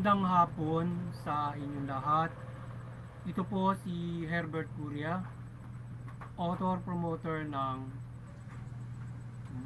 Magandang hapon sa inyong lahat. Ito po si Herbert Curia, author promoter ng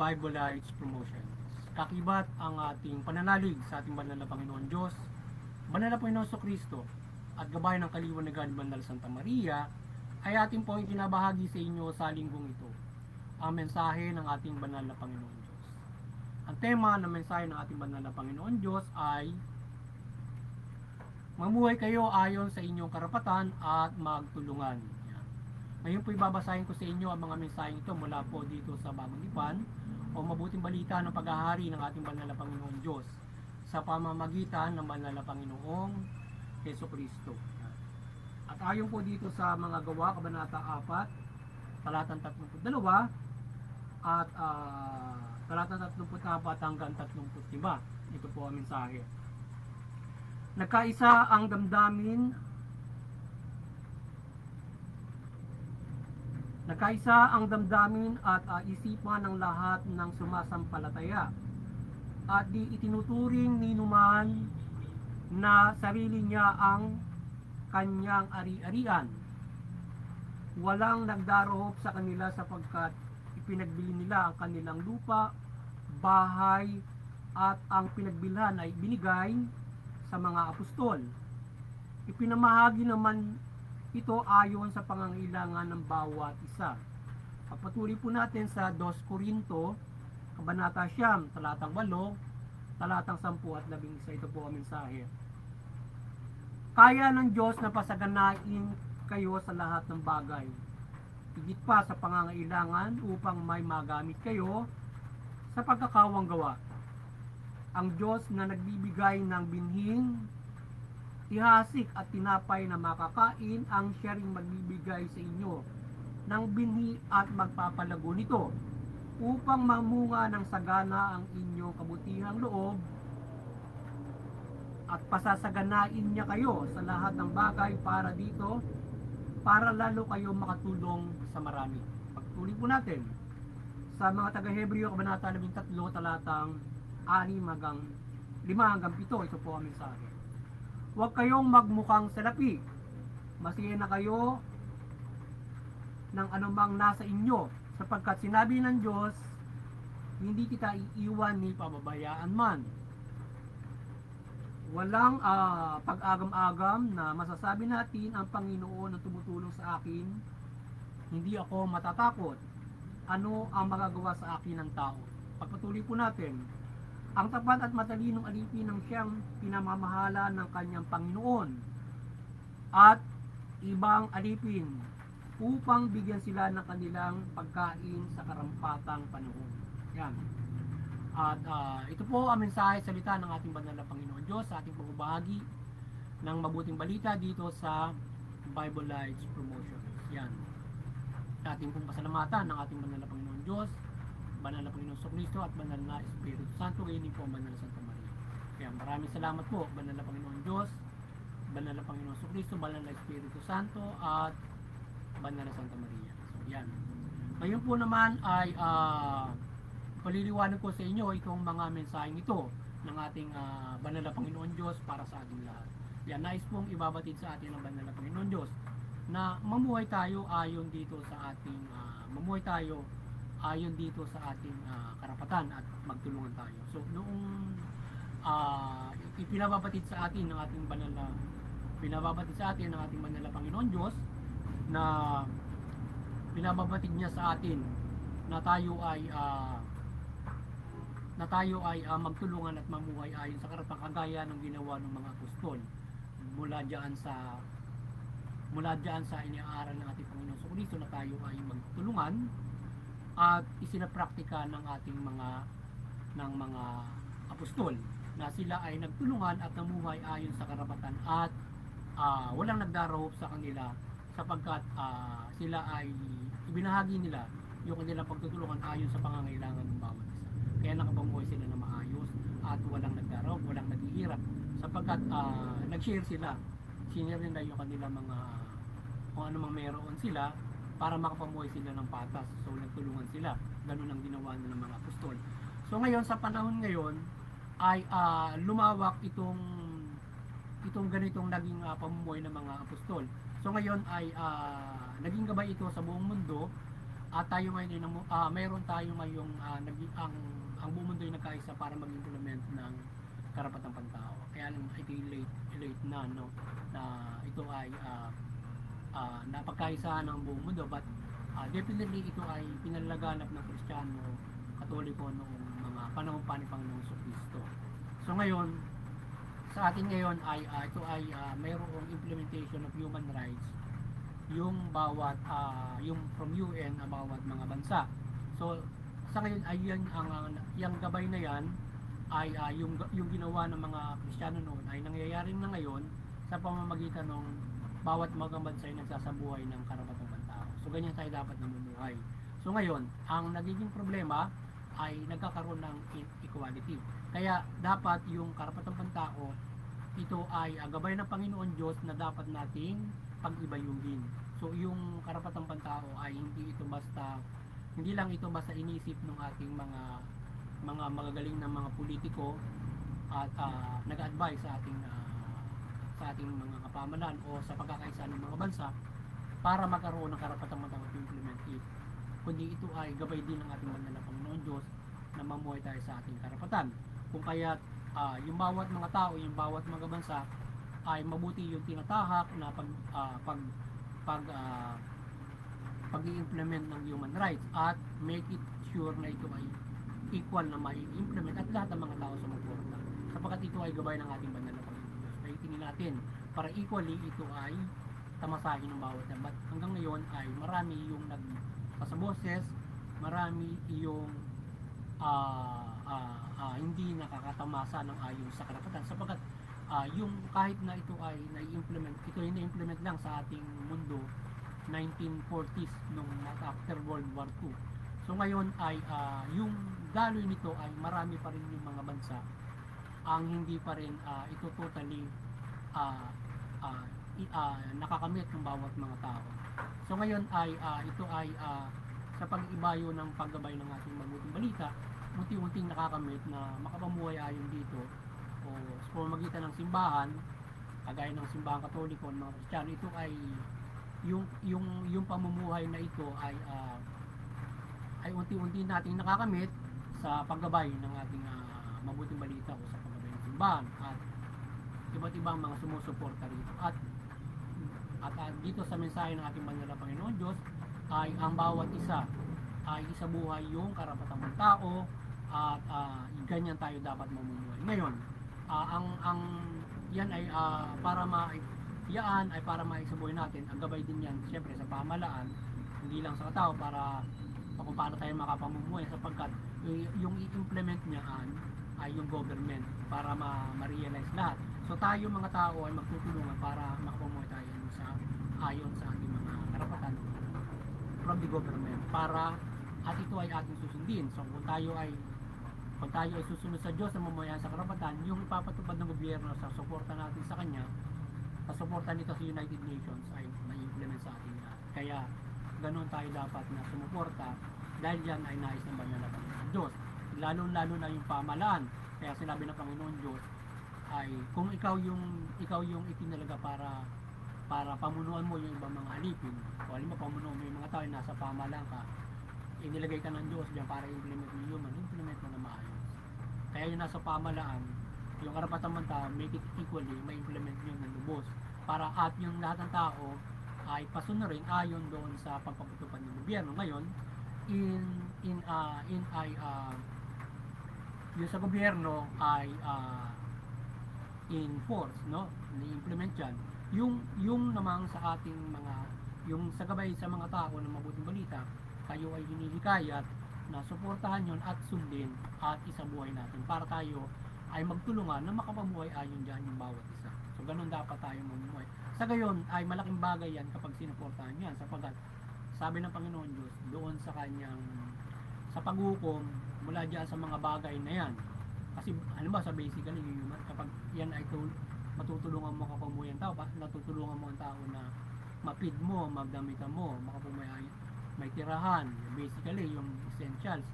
Bible Lights Promotions. Kakibat ang ating pananalig sa ating banal na Panginoon Diyos, banal na Panginoon Kristo, at gabay ng kaliwanagan ni Banal Santa Maria ay ating po ikinabahagi sa inyo sa linggong ito, ang mensahe ng ating banal na Panginoon Diyos. Ang tema ng mensahe ng ating banal na Panginoon Diyos ay mamuhay kayo ayon sa inyong karapatan at magtulungan. Yan. Ngayon po ibabasahin ko sa inyo ang mga mensaheng ito mula po dito sa Bagong Tipan o mabuting balita ng paghahari ng ating banal na Panginoon Diyos sa pamamagitan ng banal na Panginoong Heso Kristo. At ayon po dito sa mga gawa, Kabanata 4, talatang 32 at talatang 34 hanggang 35. Ito po ang mensahe. Nagkaisa ang damdamin at isipan ng lahat ng sumasampalataya at di itinuturing ni numan na sarili niya ang kanyang ari-arian. Walang nagdarahop sa kanila sapagkat ipinagbili nila ang kanilang lupa, bahay at ang pinagbilhan ay binigay sa mga apostol. Ipinamahagi naman ito ayon sa pangangailangan ng bawat isa. Pagpatuloy po natin sa 2 Korinto, Kabanata 9, talatang 8, talatang 10 at 11. Ito po ang mensahe. Kaya ng Diyos na pasaganain kayo sa lahat ng bagay, higit pa sa pangangailangan upang may magamit kayo sa pagkakawang gawa. Ang Diyos na nagbibigay ng binhing, ihasik at tinapay na makakain, ang siya ring magbibigay sa inyo ng binhi at magpapalago nito upang mamunga ng sagana ang inyong kabutihang loob at pasasaganain niya kayo sa lahat ng bagay para lalo kayo makatulong sa marami. Pagtuloy po natin sa mga taga-Hebreo, Kabanata 13, talatang 6 hanggang 5 hanggang 7. Ito po ang mensahe. Huwag kayong magmukhang salapi. Masiya na kayo ng anumang nasa inyo, sapagkat sinabi ng Diyos, hindi kita iiwan ni pababayaan man. Walang pag-agam-agam na masasabi natin ang Panginoon ang tumutulong sa akin. Hindi ako matatakot. Ano ang magagawa sa akin ng tao? Pagpatuloy po natin. Ang tapat at matalinong alipin ng siyang pinamamahala ng kanyang Panginoon at ibang alipin upang bigyan sila ng kanilang pagkain sa karampatang panahon. Yan. At ito po ang mensahe salita ng ating banal na Panginoon Diyos sa ating pagbabahagi ng mabuting balita dito sa Bible Lights Promotions. Yan. Ating pong pasalamatan ng ating banal na Panginoon Diyos, banal na Panginoon Kristo at banal na Espiritu Santo, ngayon po ang banal na Santa Maria. Kaya maraming salamat po, banal na Panginoon Diyos, banal na Panginoon Kristo, banal na Espiritu Santo at banal na Santa Maria. So yan. Ngayon po naman ay paliliwanag ko sa inyo itong mga mensaheng ito ng ating banal na Panginoon Diyos para sa ating lahat. Yan, nais pong ibabatid sa atin ng banal na Panginoon Diyos na mamuhay tayo ayon dito sa ating karapatan at magtulungan tayo. So noong ipinababatid sa atin ng ating banal na Panginoon Diyos na binababatid niya sa atin na tayo ay magtulungan at mamuhay ayon sa karapatan kagaya ng ginawa ng mga apostol mula diyan sa iniaaral ng ating Panginoon Kristo na tayo ay magtulungan at isinapraktika ng ating mga apostol na sila ay nagtulungan at namuhay ayon sa karapatan at walang nagdarahop sa kanila sapagkat sila ay ibinahagi nila yung kanilang pagtutulungan ayon sa pangangailangan ng bawat isa. Kaya nakapamuhay sila na maayos at walang nagdarahop, walang naghihirap sapagkat nag-share sila. Sinare nila yung kanilang mga kung ano mang meron sila para makapamuhay sila ng patas. So nagtulungan sila. Ganun ang ginawa nila ng mga apostol. So ngayon, sa panahon ngayon ay lumawak itong itong ganitong naging pamumuhay ng mga apostol. So ngayon ay naging gabay ito sa buong mundo at tayo ngayon ay mayroon tayo ngayong ang buong mundo ay nagkaisa para mag-implement ng karapatang pantao. Kaya lang ito late na no na ito ay napagkaisahan ng buong mundo, but definitely ito ay pinalaganap ng Kristiyano, Katoliko noong mga panahon pa ni Panginoong Kristo. So ngayon sa atin ngayon ay ito ay mayroong implementation of human rights yung bawat yung from UN ang bawat mga bansa. So sa ngayon ay yung gabay na yan ay yung ginawa ng mga Kristiyano noon ay nangyayari na ngayon sa pamamagitan ng bawat mga bansa ay nagsasabuhay ng karapatang pantao. So ganyan tayo dapat namumuhay. So ngayon, ang nagiging problema ay nagkakaroon ng equality. Kaya dapat yung karapatang pantao ito ay gabay ng Panginoon Diyos na dapat nating pag-ibayugin. So yung karapatang pantao ay hindi lang ito basta inisip ng ating mga magagaling na mga politiko at nag-advise sa ating mga kapamanan o sa pagkakaisa ng mga bansa para magkaroon ng karapatang pantao to implement it. Kundi ito ay gabay din ng ating banal na Panginoon Diyos na mamuhay tayo sa ating karapatan. Kung kaya yung bawat mga tao, yung bawat mga bansa ay mabuti yung tinatahak na pag-i-implement ng human rights at make it sure na ito ay equal na mai-implement at lahat ng mga tao sa suporta. Sapagkat ito ay gabay ng ating banal na Panginoon Diyos. Kaya tingin natin para equally ito ay tamasahin ng bawat na. But hanggang ngayon ay marami yung nagpasaboses, marami yung hindi nakakatamasa ng ayon sa karapatan sapagkat yung kahit na ito ay na-implement lang sa ating mundo 1940s nung after World War II. So ngayon ay yung daloy nito ay marami pa rin yung mga bansa ang hindi pa rin ito totally nakakamit ng bawat mga tao. So ngayon ay ito ay sa pag-ibayo ng paggabay ng ating mabuting balita, unti-unting nakakamit na makapamuhay ayon dito o sa pamamagitan ng simbahan, kagaya ng simbahan Katoliko ng mga Kristiyano, ito ay yung pamumuhay na ito ay unti-unti nating nakakamit sa paggabay ng ating mabuting balita o sa paggabay ng simbahan at iba't ibang mga sumusuporta rito. At dito sa mensahe ng ating banal na Panginoon Diyos ay ang bawat isa ay isabuhay yung karapatang ng tao at ganyan tayo dapat mamumuhay. Ngayon, ang yan ay para para maisabuhay natin, ang gabay din yan siyempre sa pamahalaan, hindi lang sa katao para kung paano tayo makapamumuhay sapagkat yung i-implement niya ay yung government para ma-realize lahat. So tayo mga tao ay magtutulungan para makapamumuhay tayo ayon sa ating mga karapatan from the government para at ito ay ating susundin. So kung tayo ay susunod sa Diyos na mamayan sa karapatan, yung ipapatupad ng gobyerno sa suporta natin sa Kanya, sa suporta nito sa United Nations ay ma-implement sa atin lahat. Kaya ganoon tayo dapat na sumuporta dahil yan ay nais ng banal na Panginoon Diyos. Lalo na yung pamahalaan. Kaya sinabi ng Panginoon Diyos ay kung ikaw yung itinalaga para pamunuan mo yung ibang mga alipin, o alam mo pamunuan mo yung mga tao nasa pamahalaan ka, inilagay ka ng Diyos diyan para implement mo na maayos. Kaya yung nasa pamahalaan, yung karapatan ng tao, make it equally, ma-implement nyo ng lubos para at yung lahat ng tao ay pasunod ayon doon sa pagpapatupad ng gobyerno. Ngayon, yung sa gobyerno ay in force, no? Ni-implement yan. Yung namang sa ating yung sa gabay sa mga tao ng mabuting balita, kayo ay hinihikayat na suportahan yon at sundin at isabuhay natin para tayo ay magtulungan na makapamuhay ayon dyan yung bawat isa. So ganun dapat tayo mamuhay. Sa gayon ay malaking bagay yan kapag sinuportahan yan sapagkat sabi ng Panginoon Diyos doon sa kanyang sa paghukom mula dyan sa mga bagay na yan. Kasi ano ba sa basically human, kapag yan ay matutulungan mo kapamuhay ang tao, natutulungan mo ang tao na mapid mo, magdamitan mo, makapamuhay, may tirahan, basically yung essentials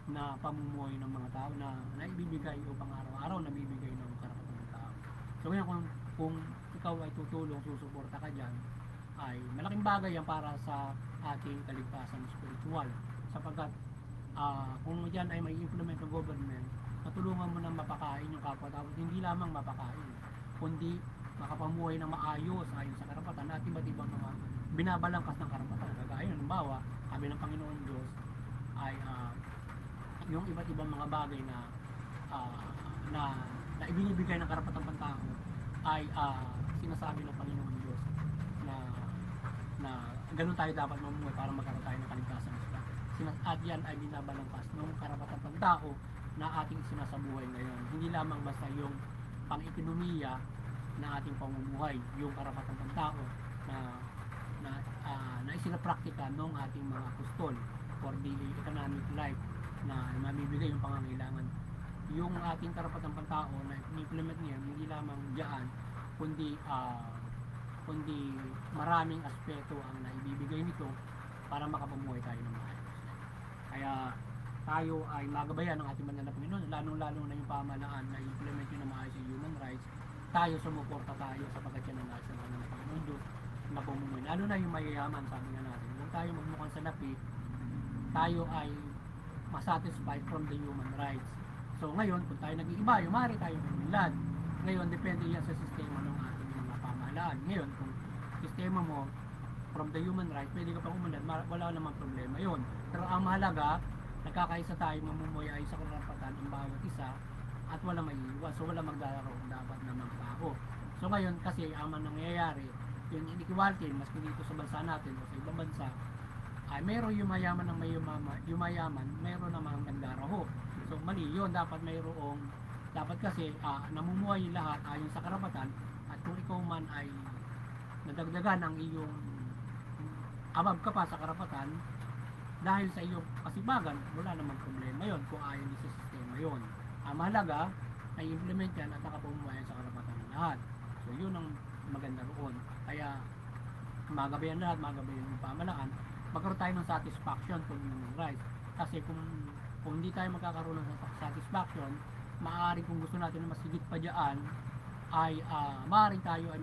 na pamumuhay ng mga tao na naibibigay o pang araw-araw na bibigay ng karapatan ng tao. So ngayon kung kung ikaw ay tutulong, susuporta ka dyan, ay malaking bagay yan para sa ating kaligtasan spiritual. Sapagkat kung dyan ay may implement ng government, matulungan mo na mapakain yung kapwa, tapos hindi lamang mapakain, kundi makapamuhay na maayos ayon sa karapatan at iba't ibang mga binabalangkas ng karapatan. Kagaya halimbawa, sabi ng Panginoon Diyos ay yung iba't ibang mga bagay na na ibinibigay ng karapatang pantao ay sinasabi ng Panginoon Diyos na ganun tayo dapat mamuhay para magkaroon tayo ng kaligtasan. At yan ay binabalangkas ng karapatang pantao na ating sinasabuhay ngayon. Hindi lamang basta yung pang-ekonomiya na ating pamumuhay, yung karapatang pantao na isinapraktika ng ating mga apostol for the economic life na mamibigay yung pangangailangan. Yung ating karapatang pantao na i-implement niya, hindi lamang diyan, kundi maraming aspeto ang naibibigay nito para makapamuhay tayo ng maayos. Kaya tayo ay magabayan ng ating banal na Panginoon, lalong-lalo na yung pamahalaan na i-implement yun na maayos yung human rights. Tayo sumuporta tayo sapagkat yan ang nasa ng banal na Panginoon Diyos na pamumuhay. Lalo na yung mayayaman, sabi nga natin, kung tayo magmukhang salapi, tayo ay masatisfied from the human rights. So ngayon, kung tayo nag-iiba, yung maaari tayong umilad. Ngayon, depende yan sa sistema ng ating mga pamahalaan. Ngayon, kung sistema mo from the human rights, pwede ka pang umunlad, wala namang problema yon. Pero ang mahalaga, nagkakaisa tayo, mamumuhay ay sa karapatan ang bawat isa at wala maiiwan. So wala magdararoon dapat ng mga tao. So ngayon, kasi ang nangyayari, yung inequality, maski dito sa bansa natin o sa ibang bansa, ay meron yung mayaman ng may yumayaman, meron namang nagdaraho. So mali yun, dapat dapat kasi namumuhay lahat ayon sa karapatan, at kung ikaw man ay nadagdagan ang iyong abab ka pa sa karapatan dahil sa iyong kasibagan, wala namang problema yon kung ayon sa sistema yon. Ang mahalaga ay implement yan at nakapumuhay sa karapatan ng lahat. So yun ang maganda roon. Kaya magabayan lahat, magabayan yung pamahalaan, magkaroon tayo ng satisfaction kung human rights. Kasi kung hindi tayo magkakaroon ng satisfaction, maaari kung gusto natin na mas higit pa dyan, ay maaaring tayo ay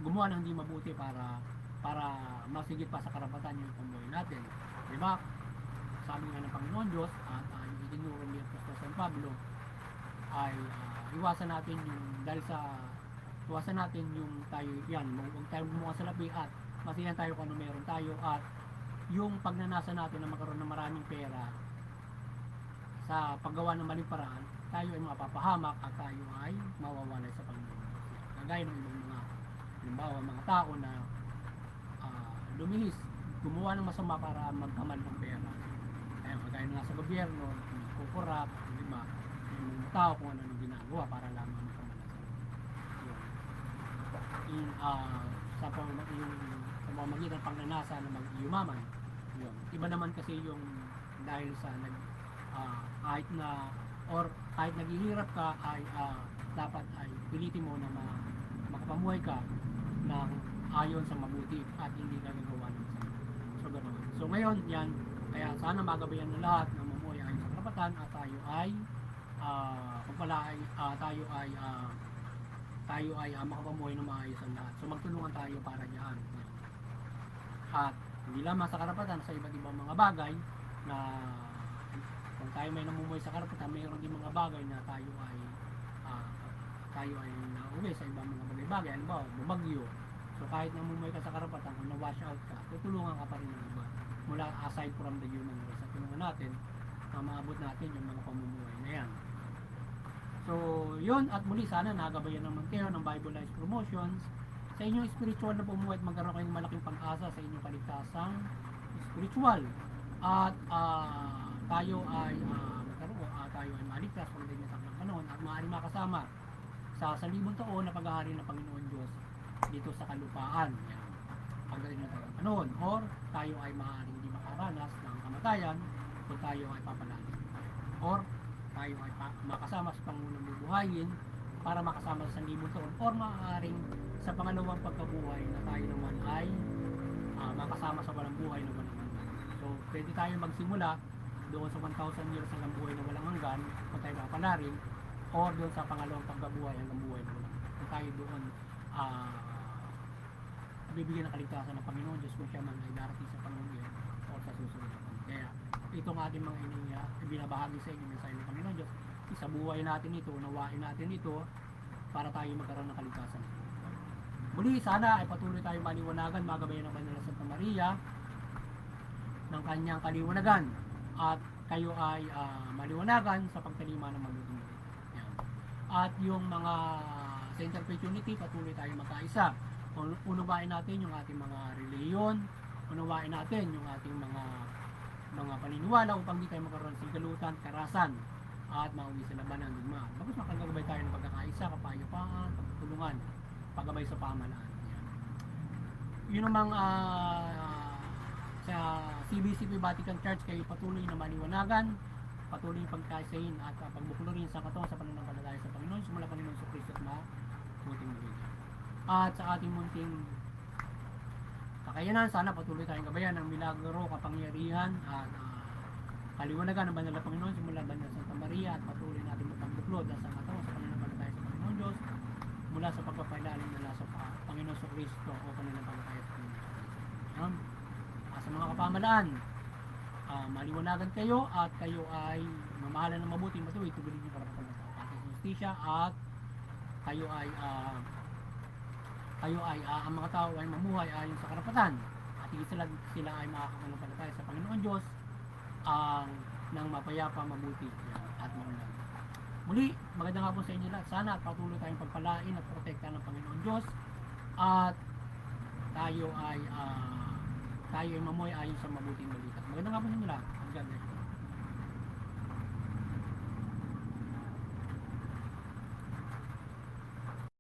gumawa ng hindi mabuti para masigit pa sa karapatan yung pamumuhay natin. Diba? Sabi nga ng Panginoon Diyos at yung itinuro ni Apostol San Pablo ay iwasan natin yung tayo yan, huwag tayo gumawa sa labi at masiyan tayo kung ano meron tayo, at yung pagnanasa natin na magkaroon ng maraming pera sa paggawa ng maling paraan, tayo ay mapapahamak at tayo ay mawawalay sa Panginoon. Kagaya ng ibang mga halimbawa mga tao na lumihis, gumawa ng masama para magkamal ng pera. Kaya kagaya nga sa gobyerno, kukurap, diba? Yung mga tao kung ano ginagawa para lamang magkamal ng sa pamamagitan ng pagnanasa na mag-yumaman. Yun. Iba naman kasi yung dahil sa kahit naghihirap ka ay dapat ay pilitin mo na makapamuhay ka ng ayon sa mabuti at hindi ka gagawa ng masama. So ganoon. So ngayon yan, kaya sana magabayan ng lahat na mamuhay ayon sa karapatan at tayo ay makapamuhay ng maayos ang lahat. So magtulungan tayo para diyan. At hindi lamang sa karapatan, sa iba't ibang mga bagay na kung tayo may namumuhay sa karapatan, mayroon din mga bagay na tayo ay nauwi sa ibang mga bagay-bagay. Ano ba? Bumagyo. So kahit namumuhay ka sa karapatan, kung na-wash out ka, tutulungan ka pa rin ng iba. Mula aside from the human rights. At tulungan natin na maabot natin yung mga pamumuhay na yan. So yun, at muli sana nagabayan naman kayo ng Bible Life Promotions sa inyong spiritual na pamumuhay at magkaroon kayong malaking pag-asa sa inyong kaligtasang spiritual. At tayo ay maligtas kung hindi sa panahon at maaari makasama sa 1,000 taon na paghahari ng Panginoon Diyos dito sa kalupaan. Yan. Pagdating ng panahon, or tayo ay maaaring hindi makaranas ng kamatayan kung tayo ay papalagin. Or tayo ay makasama sa Panginoon bubuhayin para makasama sa 1,000 taon, or maaaring sa pangalawang pagkabuhay na tayo naman ay makasama sa walang buhay na walang hanggan. So pwede tayo magsimula doon sa 1,000 years hanggang buhay na walang hanggan kung tayo papalarin, or doon sa pangalawang pagkabuhay hanggang buhay na walang hanggan. hindi tayo doon bibigyan ng kaligtasan ng Panginoon Diyos kung siya man ay darating sa panahon yan o sa susunod na panahon. Kaya itong ating mga binabahagi sa inyo mensahe ng Panginoon Diyos, isabuhay natin ito, unawain natin ito para tayo magkaroon ng kaligtasan. Muli, sana ay patuloy tayong maliwanagan, magabayan ng Banal na Santa Maria ng kanyang kaliwanagan at kayo ay maliwanagan sa pagtalima ng mabuting balita. Yan. At yung mga sa Interfaith Unity, patuloy tayong magkaisa. Unawain natin yung ating mga reliyon, unawain natin yung ating mga paniniwala upang di tayo magkaroon ng sigalutan, karasan at mauwi sa labanan ng digmaan. Bagos makagabay tayo ng pagkakaisa, kapayapaan, pagtutulungan, paggabay sa pamahalaan. Yun namang sa CBCP Vatican Church kayo patuloy na maliwanagan, patuloy yung pagkaisahin at pagbuklorin sa katawan sa pananampalataya sa Panginoon, sumula Panginoon sa Kristo at mabuting balita. At sa ating munting kakayanan, sana patuloy tayong gabayan ng milagro, kapangyarihan at kaliwanagan ng Banal na Panginoon simula Banal na Santa Maria at patuloy natin magpagbuklod sa katawan sa pananampalataya sa Panginoon Diyos mula sa pagpapailalim nila sa Panginoon sa Kristo o pananampalataya sa Panginoon sa Kristo. Sa mga kapamalaan, maliwanagan kayo at kayo ay mamahalan ng mabuti, matuwid, tugulin yung karapatan ng tao at sa justisya at kayo ay ang mga tao ay mamuhay ayon sa karapatan at higit sila ay makakapanampalataya sa Panginoon Diyos ng mapayapa, mabuti at maunlad. Muli, magandang hapon sa inyo lahat. Sana at patuloy tayong pagpalain at protektahan ng Panginoon Diyos at tayo ay mamuhay ayon sa mabuting balita. Magandang hapon sa inyo lahat. God bless.